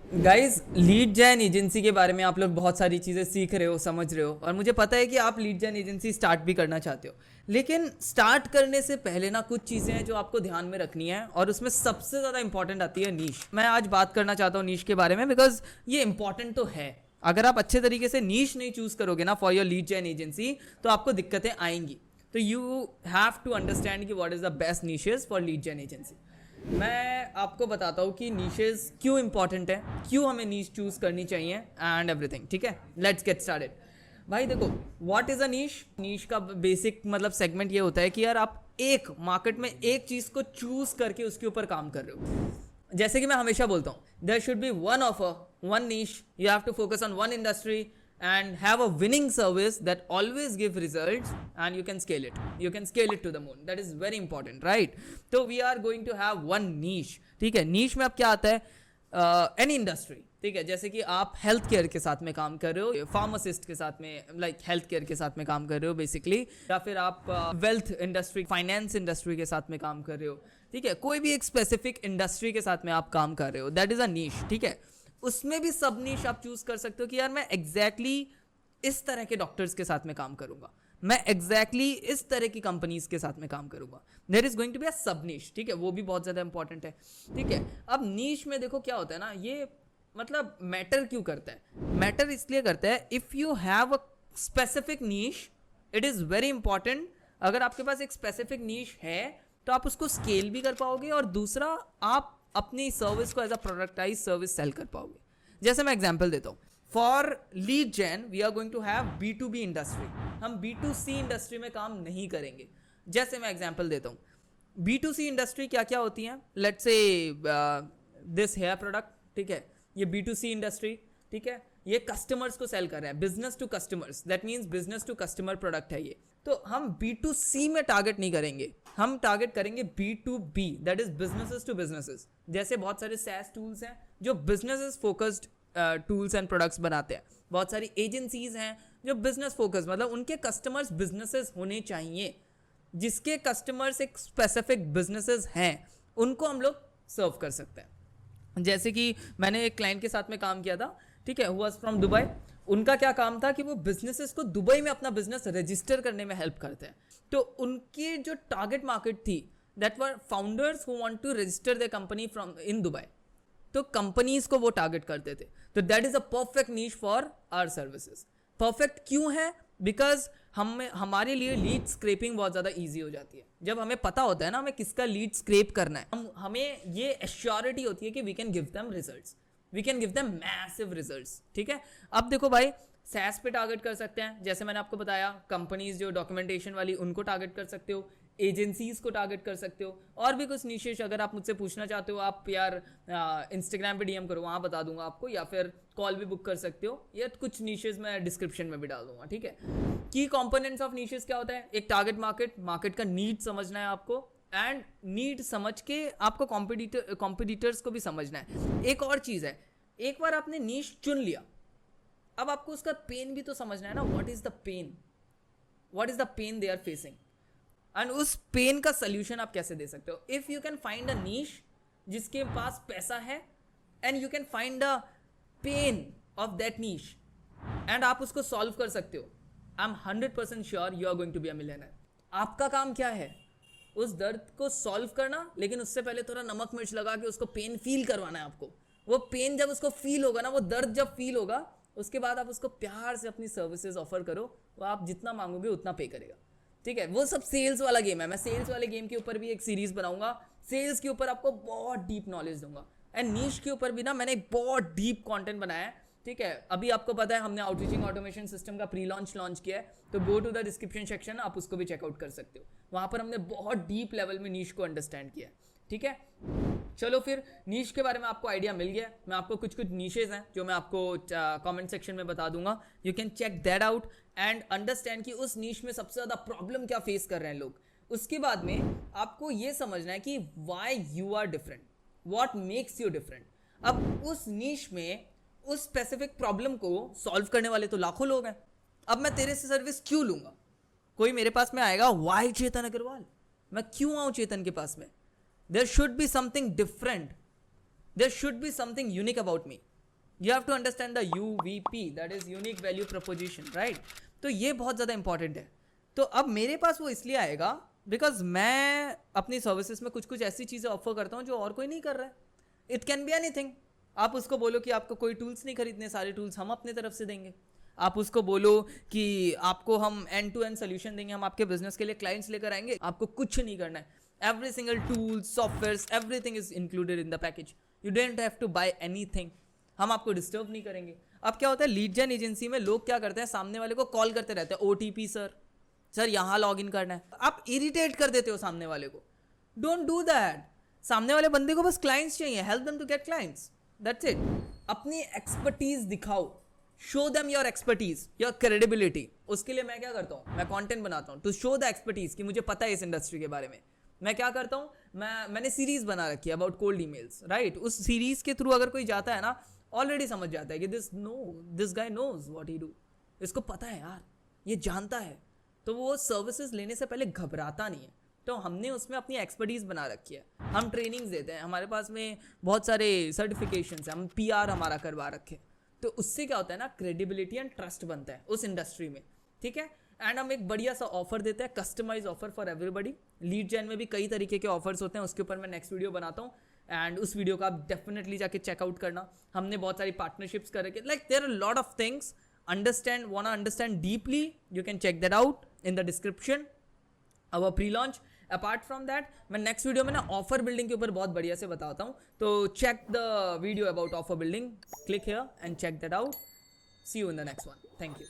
Guys, lead gen agency के बारे में आप लोग बहुत सारी चीज़ें सीख रहे हो, समझ रहे हो, और मुझे पता है कि आप लीड जेन एजेंसी स्टार्ट भी करना चाहते हो। लेकिन स्टार्ट करने से पहले ना कुछ चीज़ें हैं जो आपको ध्यान में रखनी है, और उसमें सबसे ज़्यादा इंपॉर्टेंट आती है नीश। मैं आज बात करना चाहता हूँ नीश के बारे में, बिकॉज ये इंपॉर्टेंट तो है। अगर आप अच्छे तरीके से नीश नहीं चूज करोगे ना for your lead gen agency, तो आपको दिक्कतें आएंगी। तो यू हैव टू अंडरस्टैंड कि what is the best niches for lead gen agency. मैं आपको बताता हूँ कि नीशेज क्यों इंपॉर्टेंट है, क्यों हमें नीश चूज करनी चाहिए एंड एवरीथिंग। ठीक है, लेट्स गेट स्टार्टेड। भाई देखो, व्हाट इज अ नीश। नीश का बेसिक मतलब सेगमेंट ये होता है कि यार आप एक मार्केट में एक चीज को चूज करके उसके ऊपर काम कर रहे हो। जैसे कि मैं हमेशा बोलता हूँ, there should be one offer, one niche, you have to focus on one industry and have a winning service that always give results, and you can scale it to the moon. That is very important, right? So we are going to have one niche. ठीक है, niche में अब क्या आता है, any industry. ठीक है, जैसे कि आप हेल्थ केयर के साथ में काम कर रहे हो, फार्मासिस्ट के साथ में, लाइक हेल्थ केयर के साथ में काम कर रहे हो बेसिकली, या फिर आप वेल्थ इंडस्ट्री, फाइनेंस इंडस्ट्री के साथ में काम कर रहे हो। ठीक है, कोई भी एक स्पेसिफिक इंडस्ट्री के साथ में आप काम कर रहे हो, दैट इज अ नीश। ठीक है, उसमें भी सब नीश आप चूज कर सकते हो कि यार मैं एग्जैक्टली इस तरह के डॉक्टर्स के साथ में काम करूंगा, मैं एग्जैक्टली इस तरह की कंपनीज के साथ में काम करूंगा। There is going to be a sub niche. ठीक है, वो भी बहुत ज्यादा इंपॉर्टेंट है। ठीक है, अब नीश में देखो क्या होता है ना, ये मतलब मैटर क्यों करता है। मैटर इसलिए करता है, if you have a specific niche, it is very important. अगर आपके पास एक स्पेसिफिक नीश है तो आप उसको स्केल भी कर पाओगे, और दूसरा आप अपनी सर्विस को as a productize service sell कर पाओगे। जैसे मैं एग्जांपल देता हूँ, for lead gen we are going to have B2B industry. हम B2C इंडस्ट्री में काम नहीं करेंगे। जैसे मैं एग्जांपल देता हूँ, B2C इंडस्ट्री क्या क्या होती है, let's say this hair product. ठीक है, ये B2C इंडस्ट्री। ठीक है, ये कस्टमर्स को सेल कर रहा है, business to customers, that means business to customer product है ये। तो हम B2C में टारगेट नहीं करेंगे, हम टारगेट करेंगे B2B, that is businesses to businesses. जैसे बहुत सारे SaaS टूल्स हैं जो businesses focused tools and products बनाते हैं, बहुत सारी एजेंसीज हैं जो बिजनेस फोकस, मतलब उनके कस्टमर्स बिजनेसेस होने चाहिए, जिसके कस्टमर्स एक स्पेसिफिक बिजनेसेस हैं, उनको हम लोग सर्व कर सकते हैं। जैसे कि मैंने एक क्लाइंट के साथ में काम किया था। ठीक है, हु वाज फ्रॉम दुबई। उनका क्या काम था कि वो बिजनेसेस को दुबई में अपना बिजनेस रजिस्टर करने में हेल्प करते हैं। तो उनकी जो टारगेट मार्केट थी, that were founders who want to register the company from in Dubai. तो कंपनीज को वो टारगेट करते थे। तो that is a perfect niche for our services. Perfect क्यों है, बिकॉज हमारे लिए लीड स्क्रेपिंग बहुत ज़्यादा ईजी हो जाती है। जब हमें पता होता है ना हमें किसका लीड स्क्रेप करना है, हमें ये एश्योरिटी होती है कि we can give them results, we can give them massive results. ठीक है, अब देखो भाई, सैस पे टारगेट कर सकते हैं, जैसे मैंने आपको बताया, कंपनीज जो डॉक्यूमेंटेशन वाली उनको टारगेट कर सकते हो, एजेंसीज को टारगेट कर सकते हो, और भी कुछ निशेष अगर आप मुझसे पूछना चाहते हो, आप यार इंस्टाग्राम पे DM करो, वहाँ बता दूंगा आपको, या फिर कॉल भी बुक कर सकते हो, या कुछ निशेष मैं डिस्क्रिप्शन में भी डाल दूंगा। ठीक है, की कंपोनेंट्स ऑफ निशेष क्या होता है, एक टारगेट मार्केट का नीड समझना है आपको, एंड नीड समझ के आपको कॉम्पिटिटर्स को भी समझना है। एक और चीज़ है, एक बार आपने नीश चुन लिया, अब आपको उसका पेन भी तो समझना है ना, what is the pain they are facing, and उस पेन का सोल्यूशन आप कैसे दे सकते हो। If you can find a niche जिसके पास पैसा है, and you can find a pain of that niche, and आप उसको सॉल्व कर सकते हो, I am 100% sure you are going to be a millionaire. आपका काम क्या है, उस दर्द को सॉल्व करना, लेकिन उससे पहले थोड़ा नमक मिर्च लगा के उसको पेन फील करवाना है आपको। वो पेन जब उसको फील होगा ना, वो दर्द जब फील होगा, उसके बाद आप उसको प्यार से अपनी सर्विसेज ऑफर करो, वो आप जितना मांगोगे उतना पे करेगा। ठीक है, वो सब सेल्स वाला गेम है। मैं सेल्स वाले गेम के ऊपर भी एक सीरीज बनाऊंगा, सेल्स के ऊपर आपको बहुत डीप नॉलेज दूंगा, एंड नीश के ऊपर भी ना मैंने बहुत डीप कंटेंट बनाया है। ठीक है, अभी आपको पता है हमने आउटरीचिंग ऑटोमेशन सिस्टम का प्री लॉन्च किया है, तो go to the description section, आप उसको भी चेकआउट कर सकते हो। वहां पर हमने बहुत डीप लेवल में नीश को अंडरस्टैंड किया है। ठीक है, चलो फिर नीश के बारे में आपको आइडिया मिल गया। मैं आपको कुछ नीशेज हैं जो मैं आपको कमेंट सेक्शन में बता दूंगा, you can check that out and understand कि उस नीश में सबसे ज़्यादा प्रॉब्लम क्या फेस कर रहे हैं लोग। उसके बाद में आपको ये समझना है कि why you are different, what makes you different. अब उस नीश में उस स्पेसिफिक प्रॉब्लम को सॉल्व करने वाले तो लाखों लोग हैं। अब मैं तेरे से सर्विस क्यों लूंगा, कोई मेरे पास में आएगा, वाई चेतन अग्रवाल, मैं क्यों आऊं चेतन के पास में। There should be something different, there should be something unique about me. You have to understand the UVP, that is unique value proposition, right. तो ये बहुत ज़्यादा इंपॉर्टेंट है। तो अब मेरे पास वो इसलिए आएगा बिकॉज मैं अपनी सर्विसेज में कुछ कुछ ऐसी चीज़ें ऑफर करता हूँ जो और कोई नहीं कर रहा है। It can be anything. आप उसको बोलो कि आपको कोई टूल्स नहीं खरीदने, सारे टूल्स हम अपने तरफ से देंगे। आप उसको बोलो कि आपको हम एंड टू एंड सोल्यूशन देंगे, हम आपके बिजनेस के लिए क्लाइंट्स लेकर आएंगे, आपको कुछ नहीं करना है। Every single tool, software, everything is included in the package. You don't have to buy anything. हम आपको डिस्टर्ब नहीं करेंगे। अब क्या होता है, लीड जेन एजेंसी में लोग क्या करते हैं, सामने वाले को कॉल करते रहते हैं, OTP सर यहाँ लॉग इन करना है। आप इरिटेट कर देते हो सामने वाले को। Don't do that. सामने वाले बंदे को बस क्लाइंट्स चाहिए, help them to get clients, that's it. अपनी एक्सपर्टीज दिखाओ, show them your expertise, your credibility. उसके लिए मैं क्या करता हूँ, मैं कंटेंट बनाता हूँ टू शो द एक्सपर्टीज कि मुझे पता है इस इंडस्ट्री के बारे में। मैं क्या करता हूँ, मैंने सीरीज बना रखी है अबाउट कोल्ड ईमेल्स, राइट। उस सीरीज के थ्रू अगर कोई जाता है ना, ऑलरेडी समझ जाता है कि this guy knows what he do. इसको पता है यार, ये जानता है, तो वो सर्विसेज लेने से पहले घबराता नहीं है। तो हमने उसमें अपनी एक्सपर्टीज बना रखी है। हम ट्रेनिंग्स देते हैं, हमारे पास में बहुत सारे सर्टिफिकेशंस हैं, हम PR हमारा करवा रखे। तो उससे क्या होता है ना, क्रेडिबिलिटी एंड ट्रस्ट बनता है उस इंडस्ट्री में, ठीक है। एंड हम एक बढ़िया सा ऑफर देते हैं, customise offer for everybody. Lead gen में भी कई तरीके के ऑफर्स होते हैं, उसके ऊपर मैं नेक्स्ट वीडियो बनाता हूँ, एंड उस वीडियो को आप डेफिनेटली जाके चेकआउट करना। हमने बहुत सारी पार्टनरशिप्स कर रखे, like there are lot of things. wanna understand deeply, you can check that out in the description, our pre-launch. Apart from that मैं नेक्स्ट वीडियो में ना ऑफर बिल्डिंग के ऊपर बहुत बढ़िया से बताता हूँ। तो check the video about offer building, click here and check that out. See you in the next one. Thank you.